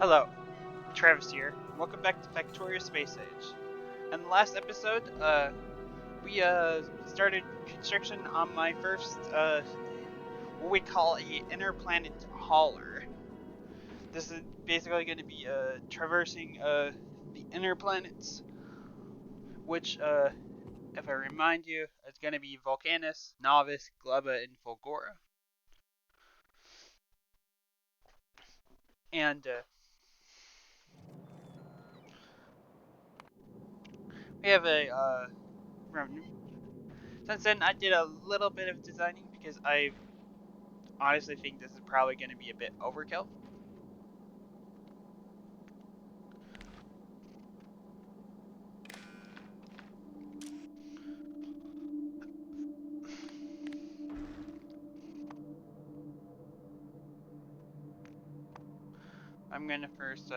Hello, Travis here. Welcome back to Factorio Space Age. In the last episode, we started construction on my first what we call a interplanet hauler. This is basically going to be traversing the inner planets, which if I remind you, is going to be Vulcanus, Novice, Gleba, and Fulgora. And we have a since then I did a little bit of designing because I honestly think this is probably going to be a bit overkill. I'm going to first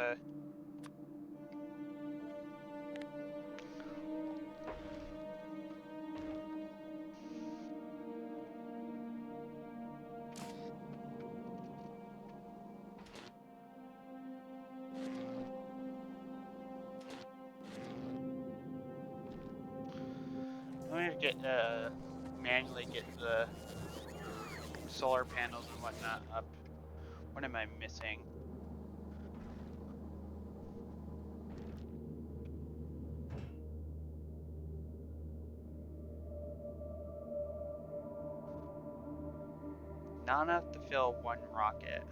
get manually get the solar panels and whatnot up. What am I missing? Not enough to fill one rocket.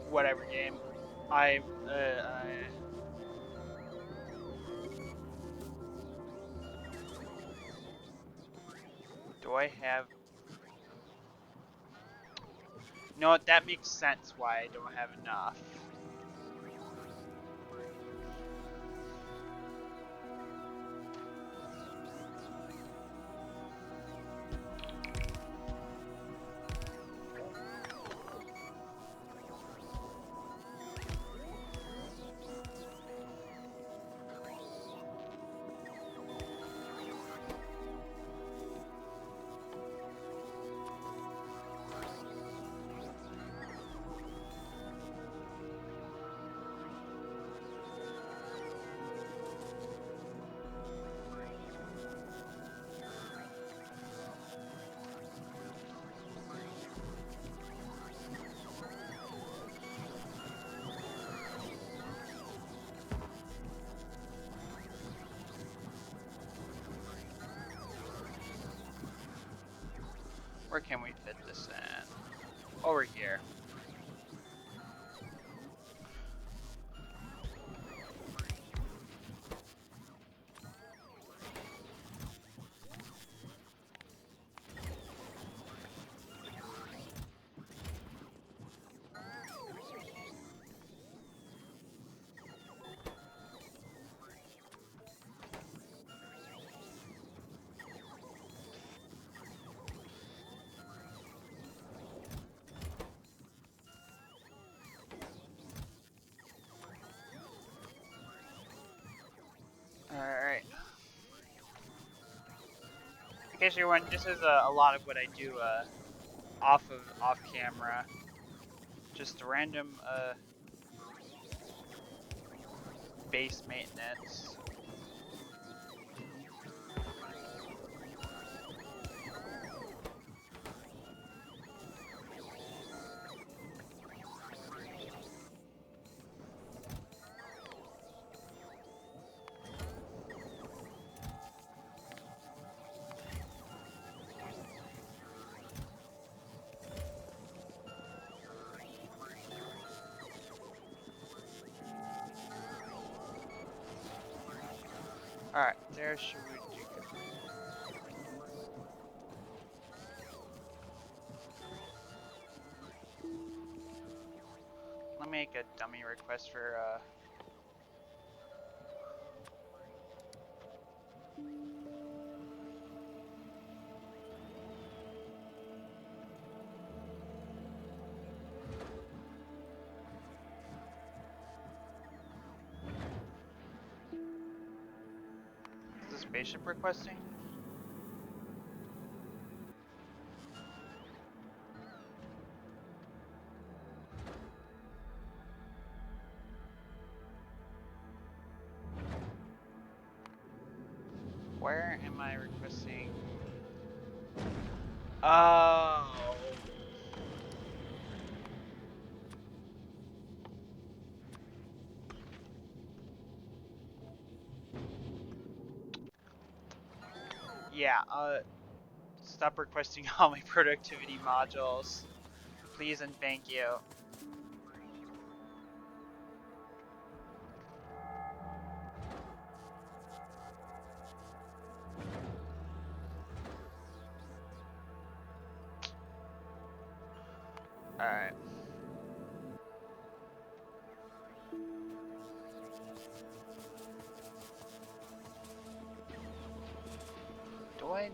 Whatever game. I do I have? You know what? That makes sense. Why I don't have enough. Where can we fit this in? Over here. Alright. In case you're wondering, this is a lot of what I do off camera. Just random base maintenance. Alright, there should we go. Let me make a dummy request for is the spaceship requesting? where am I requesting? Oh. Yeah, stop requesting all my productivity modules. Please and thank you. Alright. Do I...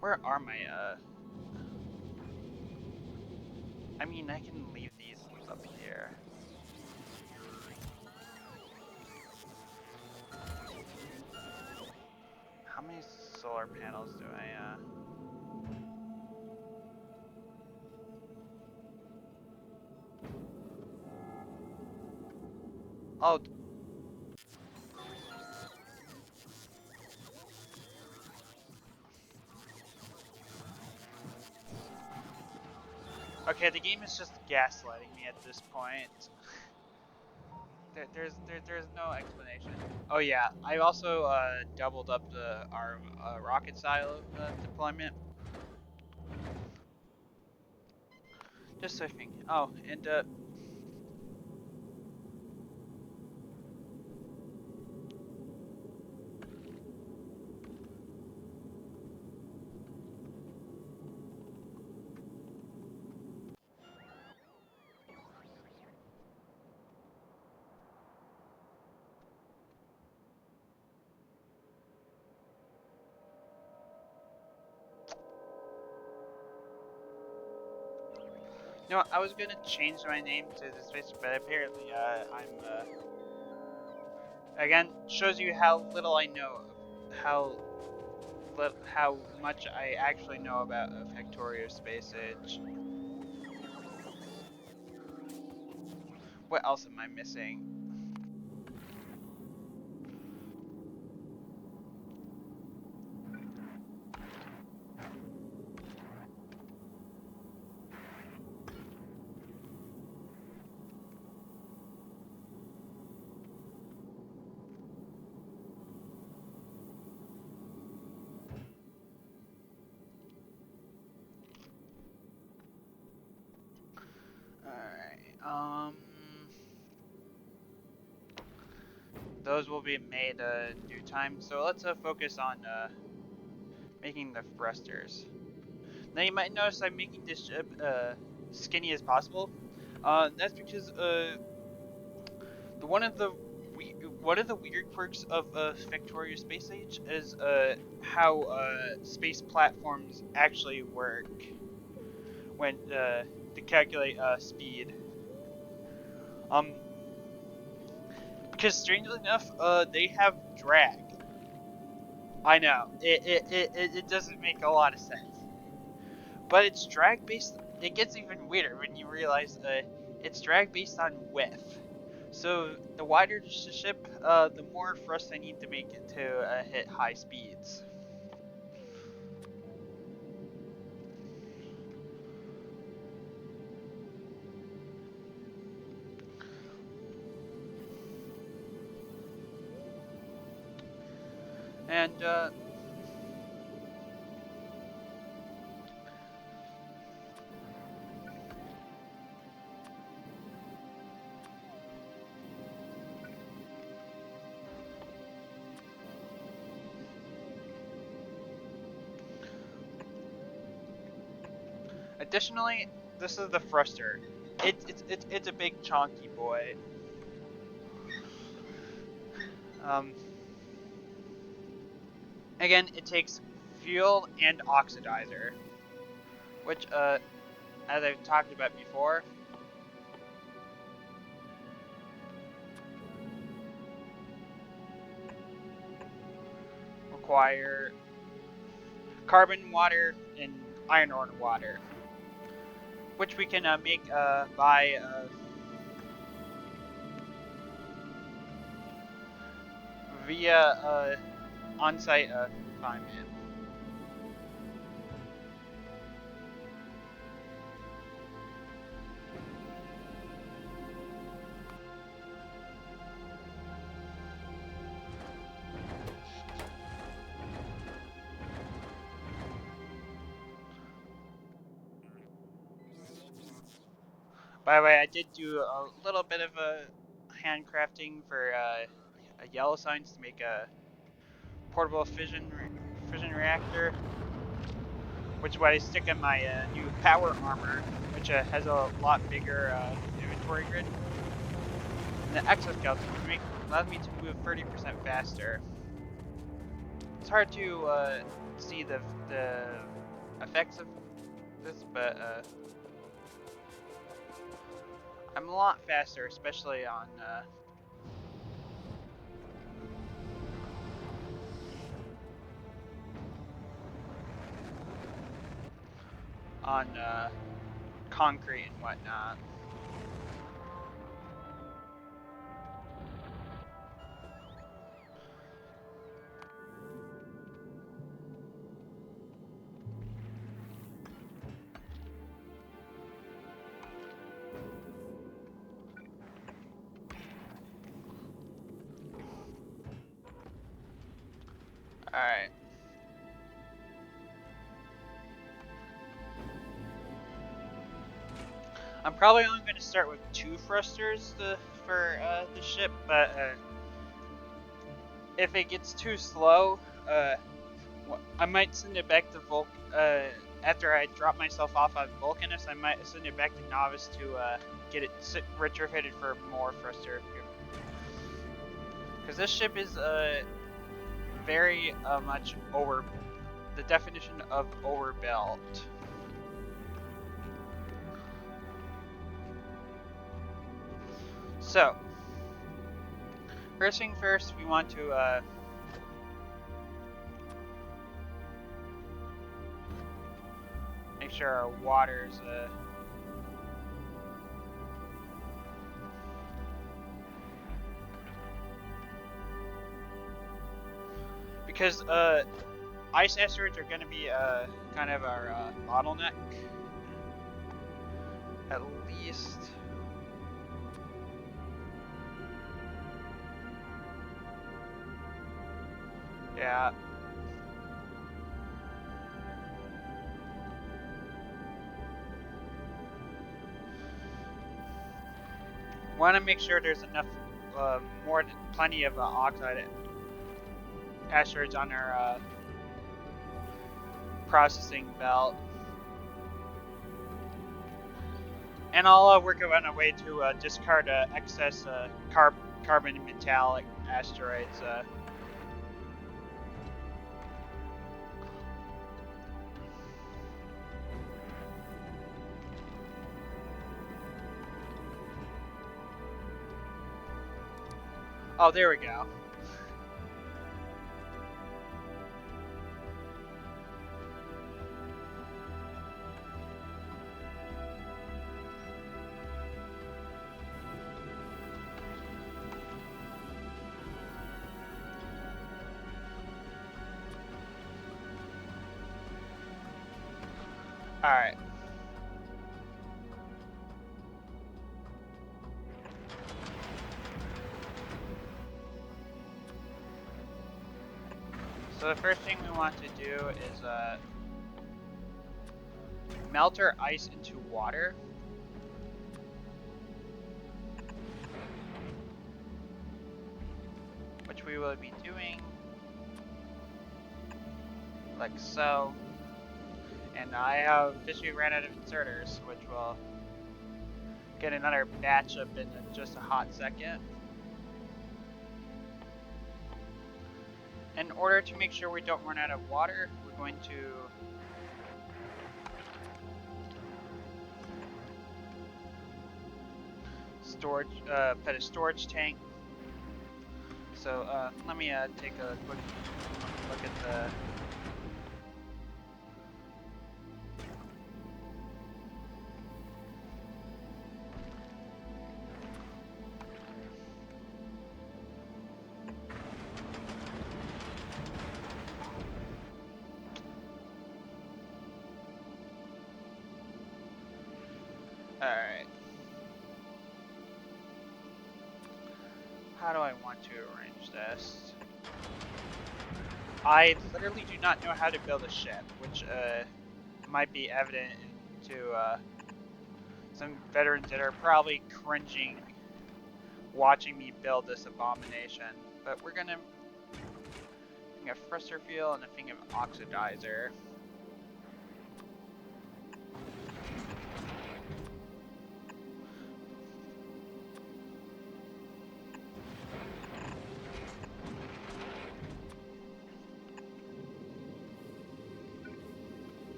Where are my, I mean, I can leave these up here. How many solar panels do I, Oh. Okay, the game is just gaslighting me at this point. There's no explanation. Oh yeah, I also doubled up our rocket silo deployment. Just switching. Oh, and no, I was gonna change my name to the space, but apparently I'm again shows you how little I know, how much I actually know about Factorio Space Age. What else am I missing? Alright, those will be made due time. So let's focus on making the thrusters. Now you might notice I'm making this ship skinny as possible. That's because the one of the weird quirks of Factorio Space Age is how space platforms actually work when to calculate speed. Because strangely enough, they have drag. I know it doesn't make a lot of sense, but it's drag based. It gets even weirder when you realize it's drag based on width. So the wider the ship, the more thrust I need to make it to hit high speeds. And additionally, this is the thruster. It's a big chonky boy. Um, Again, it takes fuel and oxidizer, which as I've talked about before, require carbon water and iron ore water, which we can make by via on-site climate. By the way, I did do a little bit of a handcrafting for yellow signs to make a portable fission reactor, which is what I stick in my new power armor, which has a lot bigger inventory grid. And the exoskeleton allows me to move 30% faster. It's hard to see the effects of this, but I'm a lot faster, especially on concrete and whatnot. Alright. I'm probably only going to start with 2 thrusters for the ship, but if it gets too slow, I might send it back to after I drop myself off on Vulcanus, I might send it back to Novice to get it retrofitted for more thruster. Because this ship is very much over the definition of overbuilt. So, first thing first, we want to make sure our water's because ice asteroids are going to be kind of our bottleneck, at least. Yeah. Want to make sure there's enough, plenty of oxide asteroids on our processing belt. And I'll work on a way to discard excess carbon and metallic asteroids. Oh, there we go. Alright. So the first thing we want to do is melt our ice into water. Which we will be doing like so. And I have officially ran out of inserters, which will get another batch up in just a hot second. In order to make sure we don't run out of water, we're going to put a storage tank So let me take a quick look at the. Alright. How do I want to arrange this? I literally do not know how to build a ship, which might be evident to some veterans that are probably cringing watching me build this abomination. But we're gonna thing of thruster fuel and a thing of oxidizer.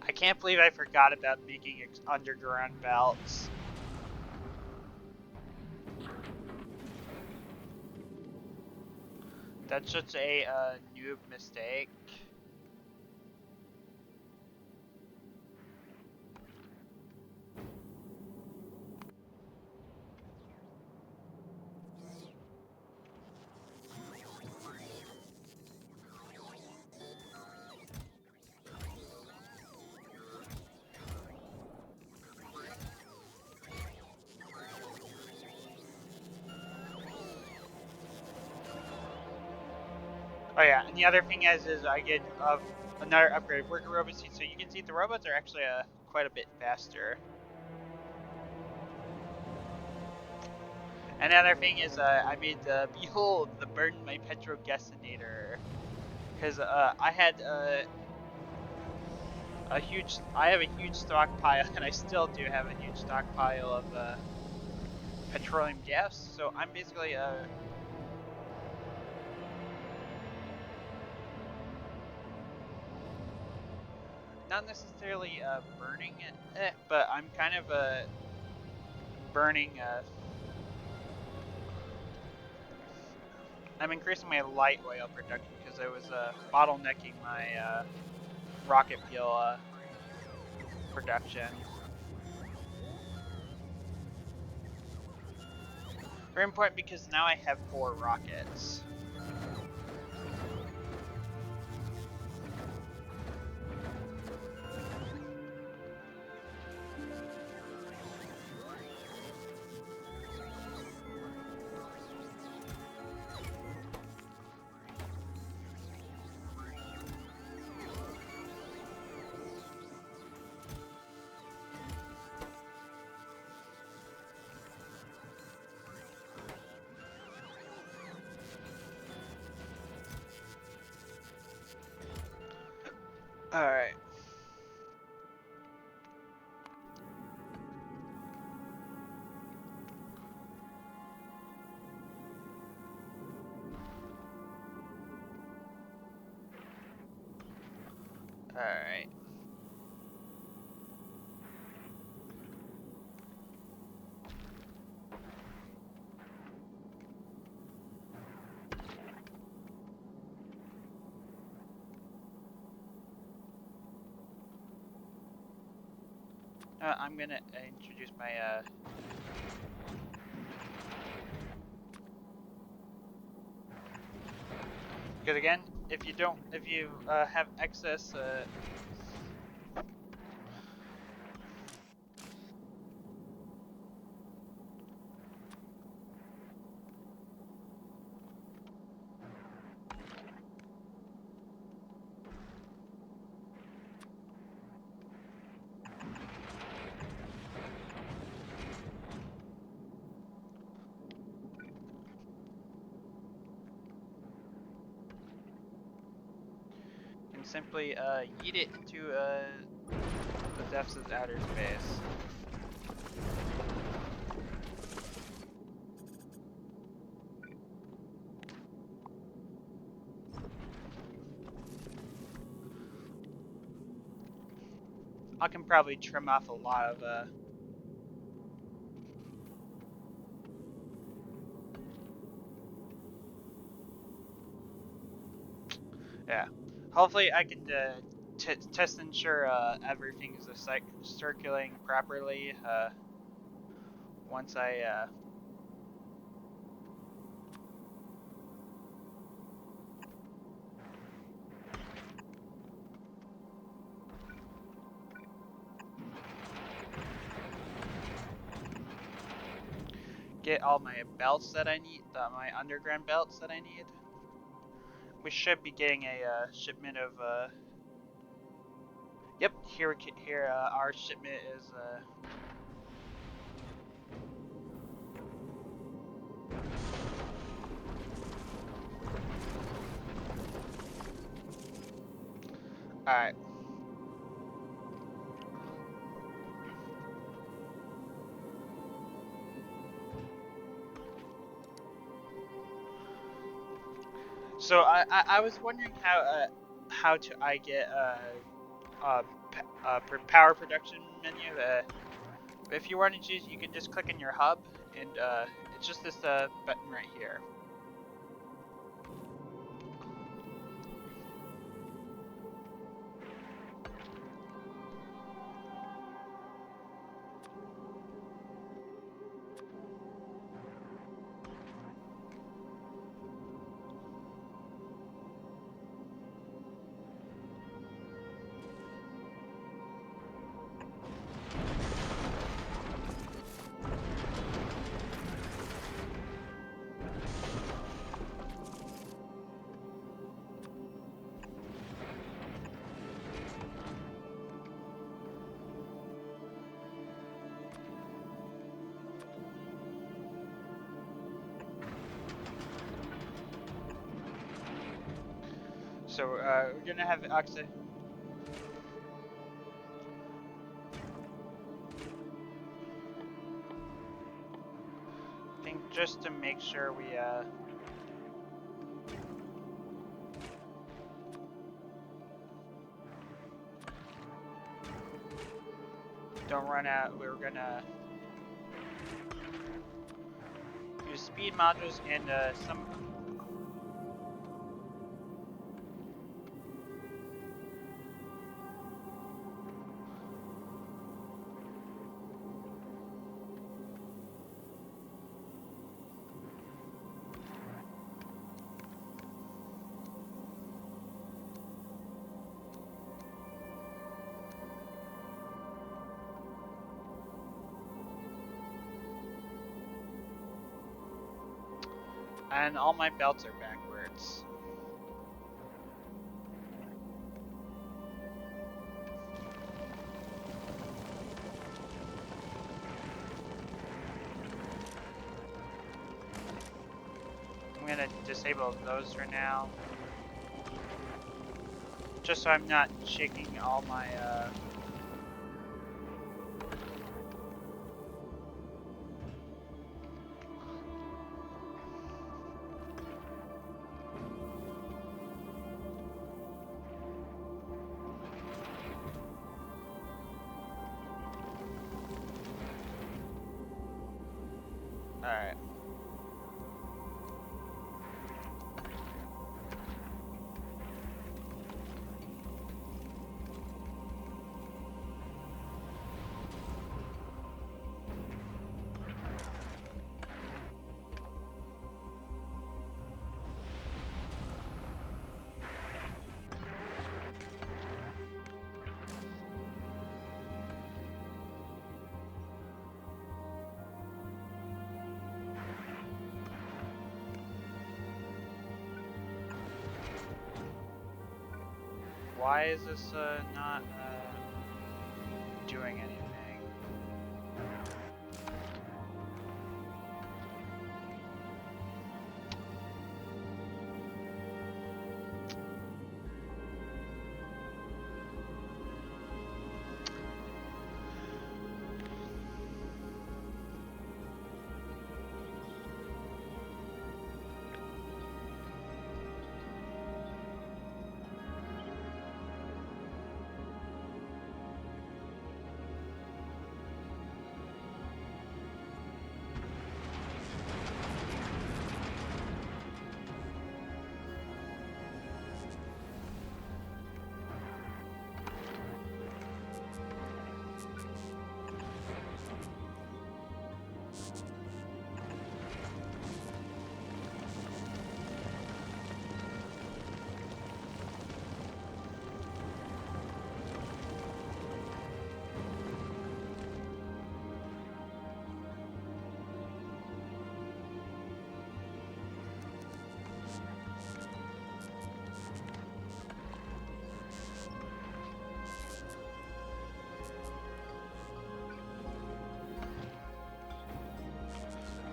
I can't believe I forgot about making underground belts. That's such a noob mistake. Oh yeah, and the other thing is I get another upgrade, worker robot seat. So you can see the robots are actually quite a bit faster. And the other thing is I made behold the burn my petrogessinator, because I had I have a huge stockpile, and I still do have a huge stockpile of petroleum gas. So I'm basically not necessarily burning it, but I'm kind of burning. I'm increasing my light oil production because I was bottlenecking my rocket fuel production. Very important because now I have 4 rockets. Alright. Alright. I'm gonna introduce my because again, if you have excess can simply yeet it into the depths of outer space. I can probably trim off a lot of Yeah. Hopefully I can test ensure everything's circulating properly once I get all my belts that I need, my underground belts that I need. We should be getting a shipment of Yep, here our shipment is Alright. So I was wondering how to I get power production menu. If you want to choose, you can just click in your hub, and it's just this button right here. So we're gonna have oxide. I think just to make sure we don't run out. We're gonna use speed modules and some. And all my belts are backwards. I'm gonna disable those for now. Just so I'm not shaking all my Alright. Why is this not doing anything?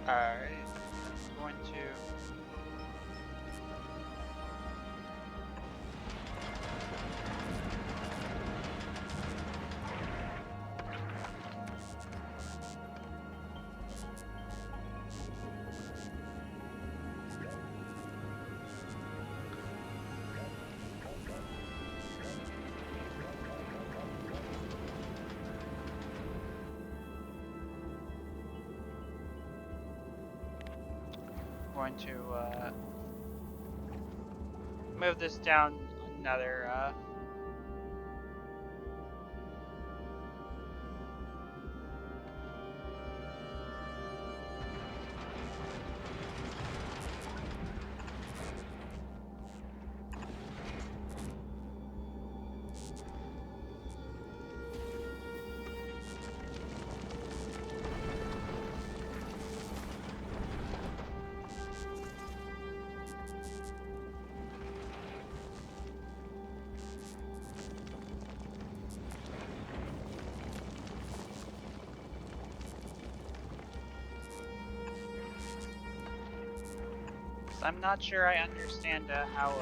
Alright. Going to... going to move this down another I'm not sure I understand how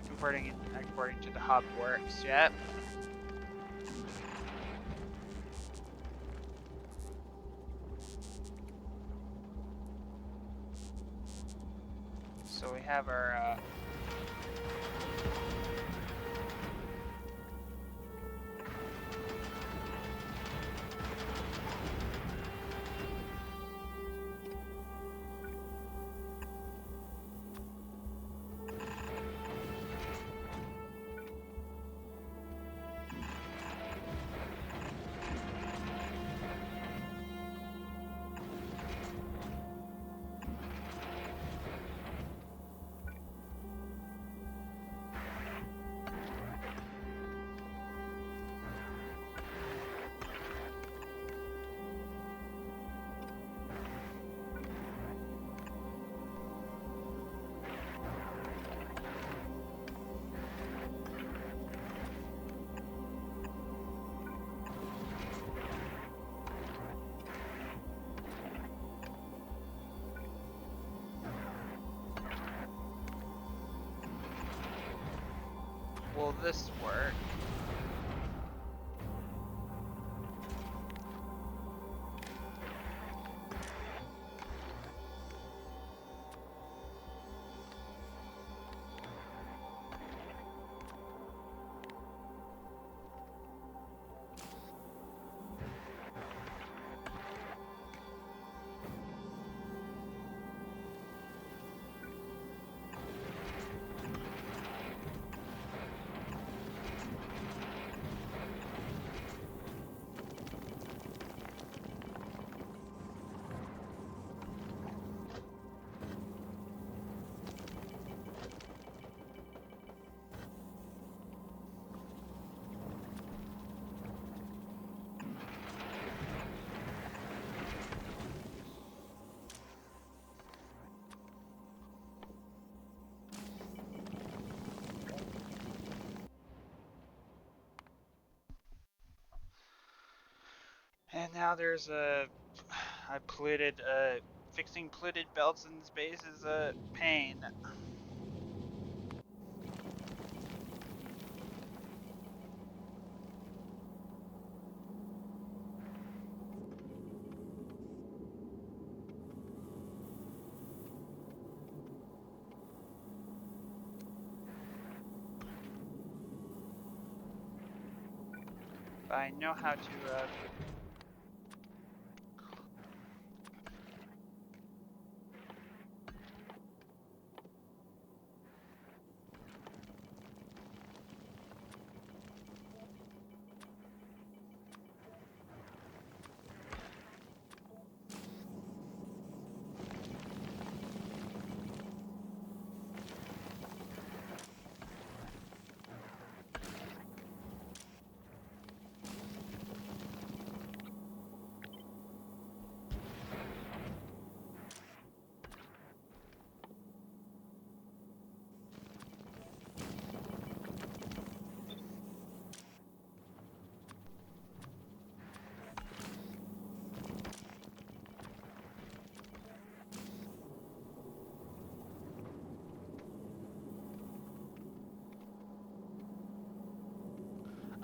importing it according to the hub works yet. So we have our will this work? And now there's I polluted, fixing polluted belts in space is a pain. But I know how to,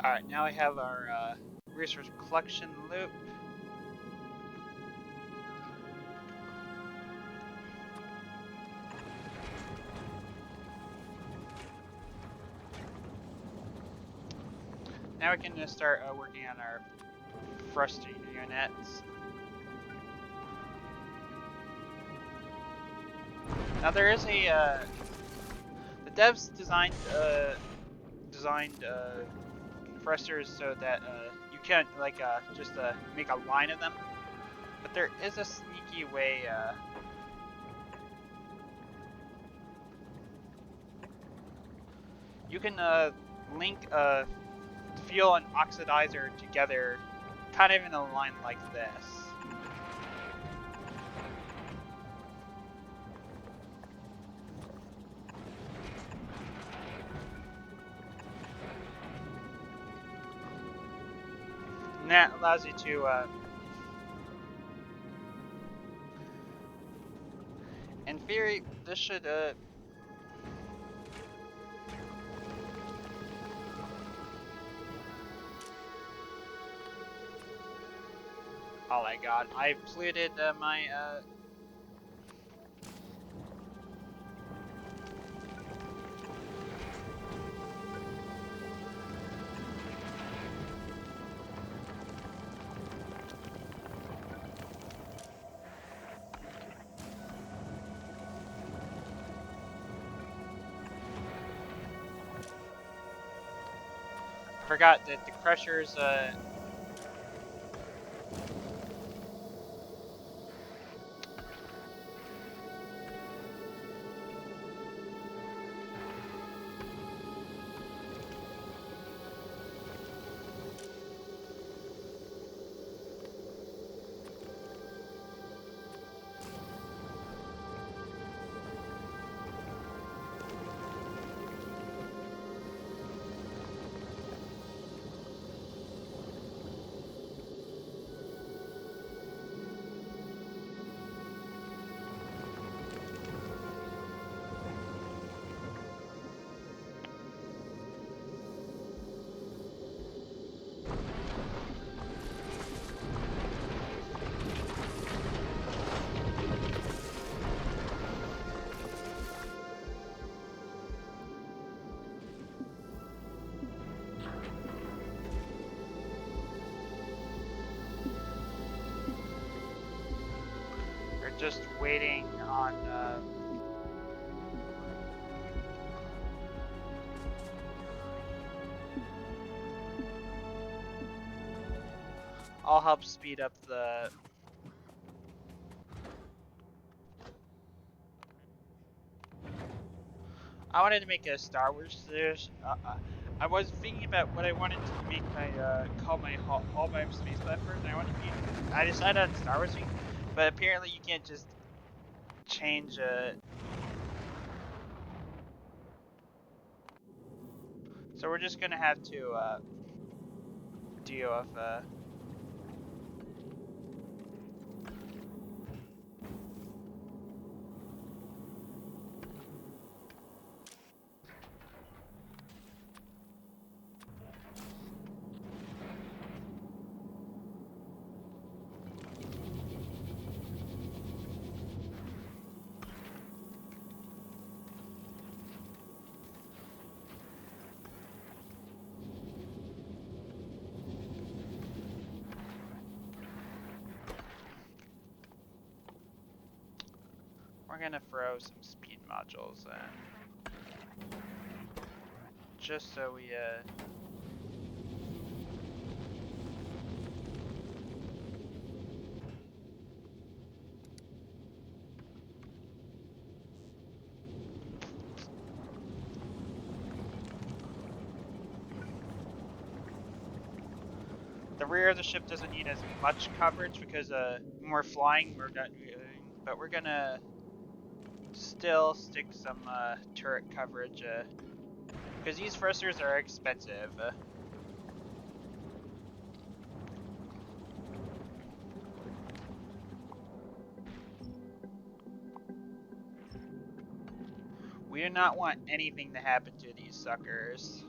Alright, now we have our resource collection loop. Now we can just start working on our thruster units. Now there is a the devs designed thrusters so that you can't like just make a line of them, but there is a sneaky way. You can link fuel and oxidizer together, kind of in a line like this. And that allows you to in theory, this should oh my god, I polluted my I forgot that the crushers are just waiting on I'll help speed up the I wanted to make a Star Wars series. I was thinking about what I wanted to make my call my all my space platforms. I decided on Star Wars thing, but apparently you can't just change so we're just gonna have to deal with we're gonna throw some speed modules in just so we the rear of the ship doesn't need as much coverage because when we're flying we're not but we're gonna still stick some turret coverage because these thrusters are expensive. We do not want anything to happen to these suckers.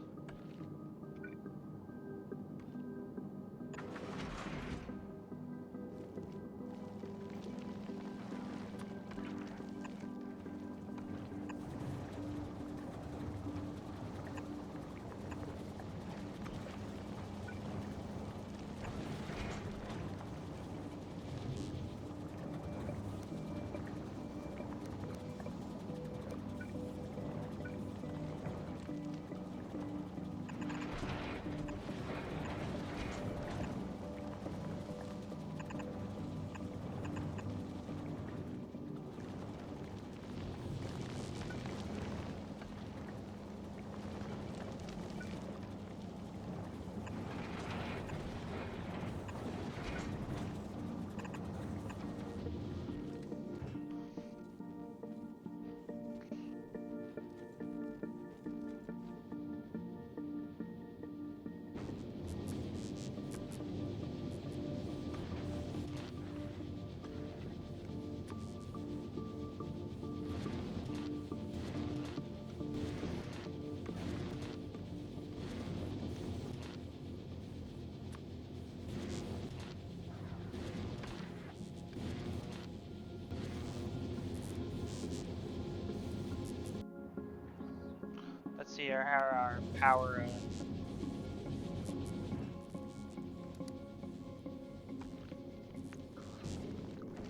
see how our power.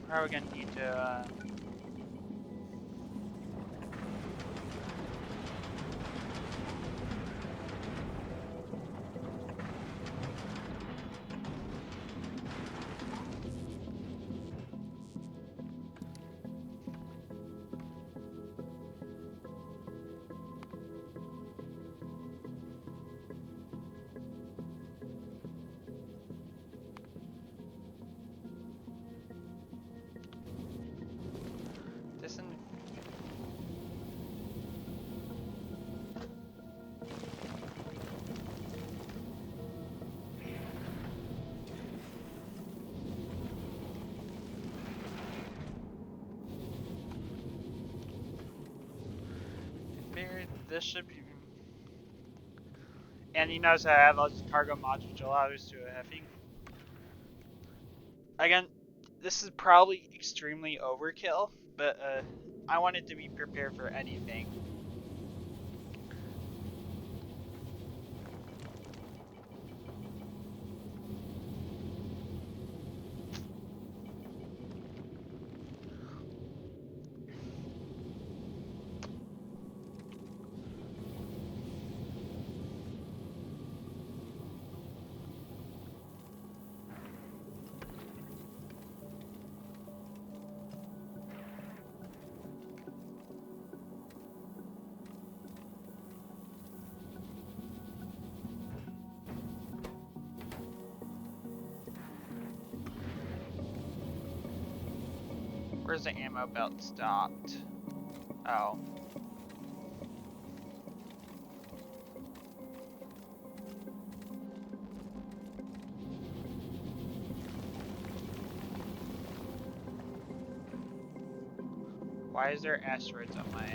How are we gonna need to? This and figured this should be. And you notice I have all these cargo mods which allow us to having. Again, this is probably extremely overkill, but I wanted to be prepared for anything. Where's the ammo belt stopped? Oh. Why is there asteroids on my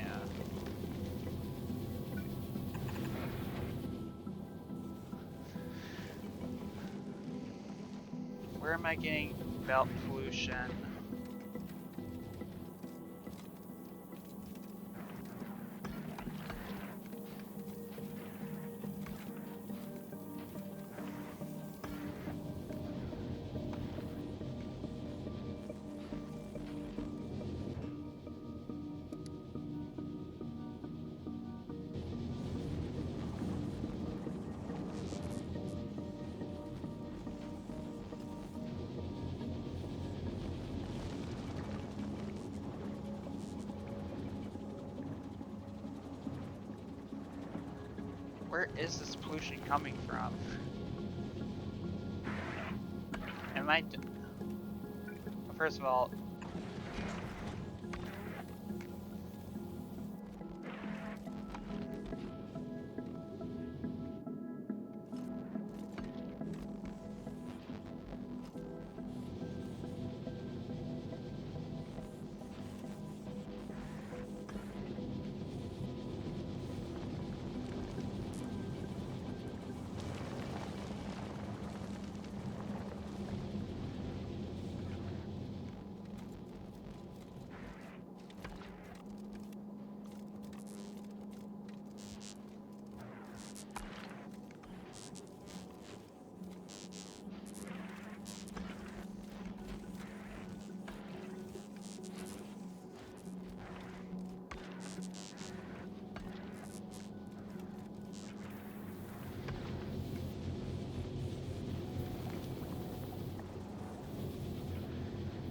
Where am I getting belt pollution? Where is this pollution coming from? Am I... First of all...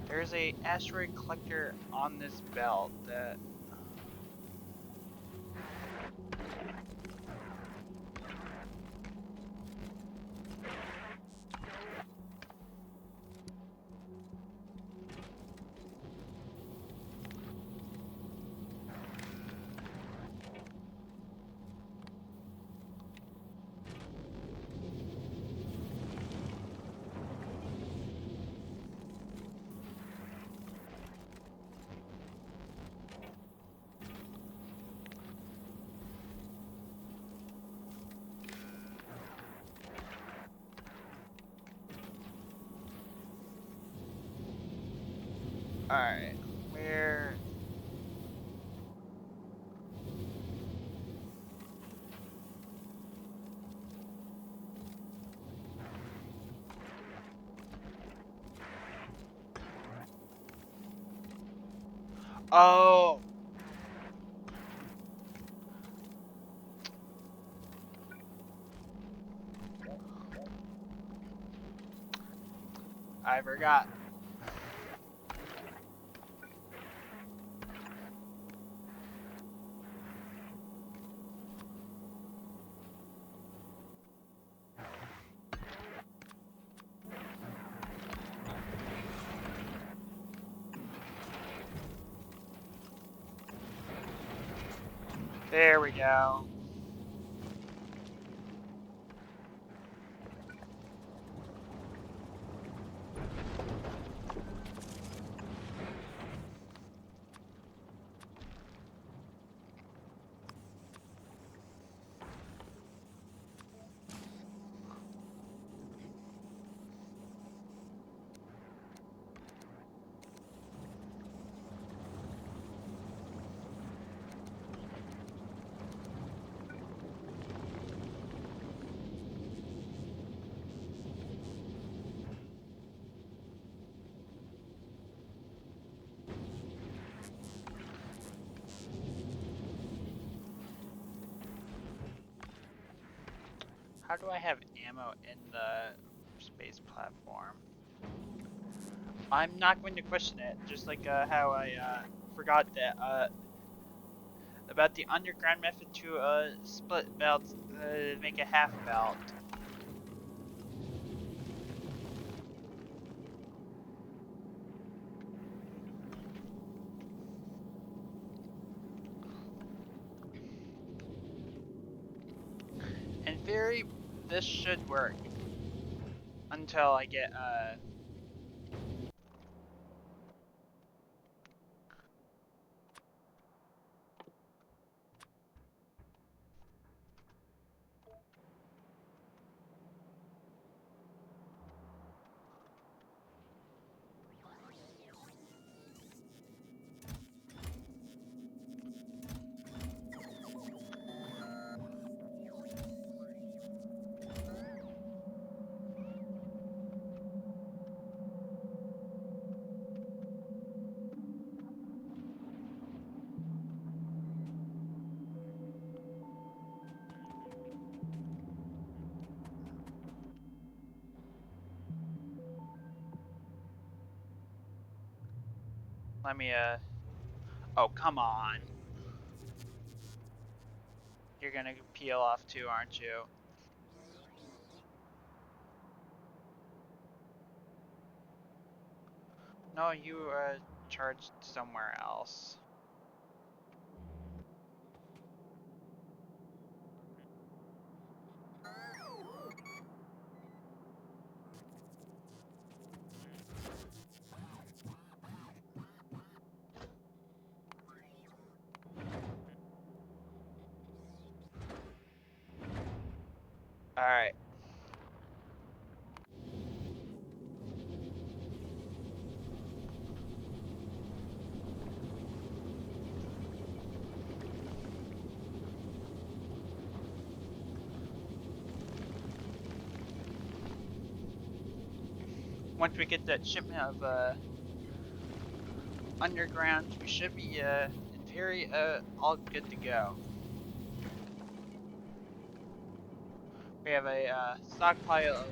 There's a asteroid collector on this belt that... Alright, where... Oh! I forgot. There we go. How do I have ammo in the space platform? I'm not going to question it, just like how I forgot that about the underground method to split belts, make a half belt. In theory, this should work until I get let me oh, come on. You're gonna peel off too, aren't you? No, you charged somewhere else. Alright. Once we get that shipment of underground, we should be in theory all good to go. We have a stockpile of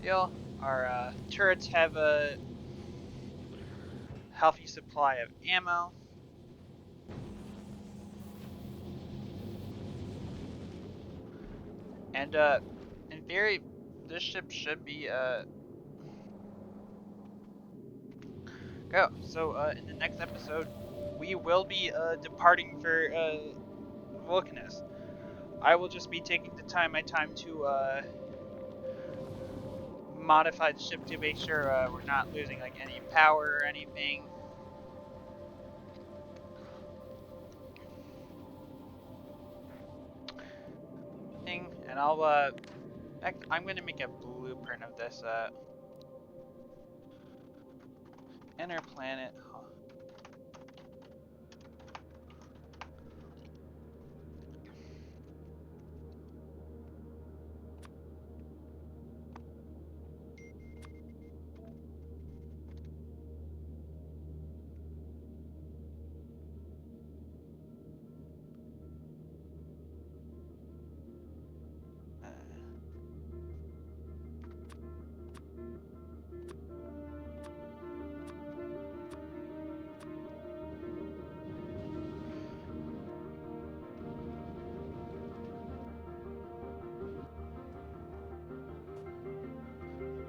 steel. Our turrets have a healthy supply of ammo. And in theory, this ship should be go. So in the next episode, we will be departing for Vulcanus. I will just be taking my time to modify the ship to make sure we're not losing like any power or anything. And I'll I'm gonna make a blueprint of this inner planet.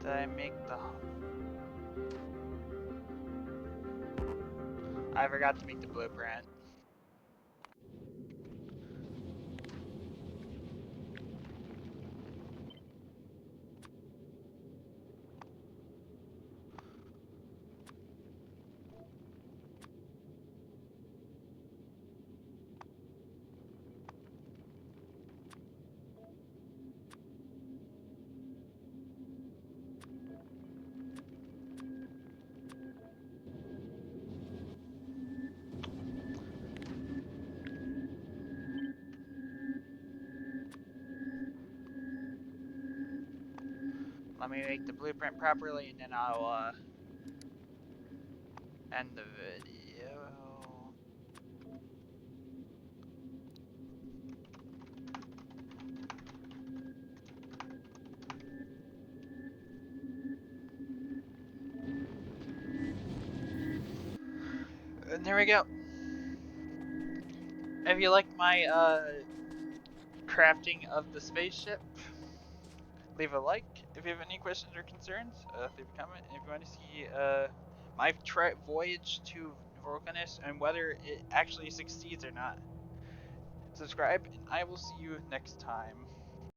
Did I make the... I forgot to make the blueprint. Let me make the blueprint properly, and then I'll end the video. And there we go. If you liked my crafting of the spaceship, leave a like. If you have any questions or concerns, leave a comment. And if you want to see my voyage to Vulcanus and whether it actually succeeds or not, subscribe, and I will see you next time.